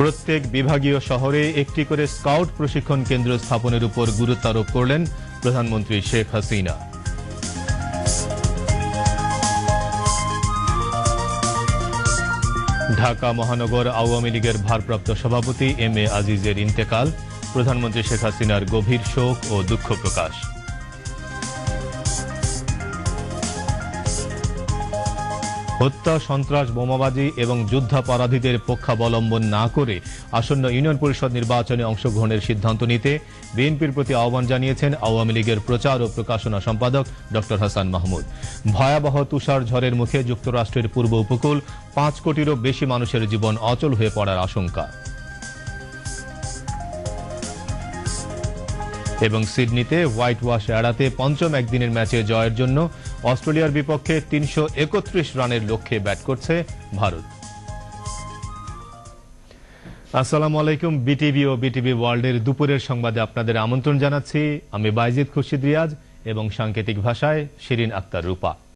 প্রত্যেক বিভাগীয় শহরে একটি করে স্কাউট প্রশিক্ষণ কেন্দ্র স্থাপনের উপর গুরুত্ব আরোপ করলেন প্রধানমন্ত্রী শেখ হাসিনা। ঢাকা মহানগর আওয়ামী লীগের ভারপ্রাপ্ত সভাপতি এম এ আজিজের ইন্তেকাল, প্রধানমন্ত্রী শেখ হাসিনার গভীর শোক ও দুঃখ প্রকাশ। হত্যা, সন্ত্রাস, বোমাবাজি এবং যুদ্ধাপরাধীদের পক্ষাবলম্বন না করে আসন্ন ইউনিয়ন পরিষদ নির্বাচনে অংশগ্রহণের সিদ্ধান্ত নিতে বিএনপির প্রতি আহ্বান জানিয়েছেন আওয়ামী লীগের প্রচার ও প্রকাশনা সম্পাদক ড হাসান মাহমুদ। ভয়াবহ তুষার ঝড়ের মুখে যুক্তরাষ্ট্রের পূর্ব উপকূল 5 কোটিরও বেশি মানুষের জীবন অচল হয়ে পড়ার আশঙ্কা। এবং সিডনিতে হোয়াইট ওয়াশ এড়াতে পঞ্চম একদিনের ম্যাচে জয়ের জন্য অস্ট্রেলিয়ার বিপক্ষে 331 রানের লক্ষ্যে ব্যাট করছে ভারত। আসসালামু আলাইকুম। বিটিভি ও বিটিভি ওয়ার্ল্ডের দুপুরের সংবাদে আপনাদের আমন্ত্রণ জানাচ্ছি। আমি বাইজিদ খুরশিদ রিয়াজ এবং সাংকেতিক ভাষায় শিরিন আক্তার রূপা।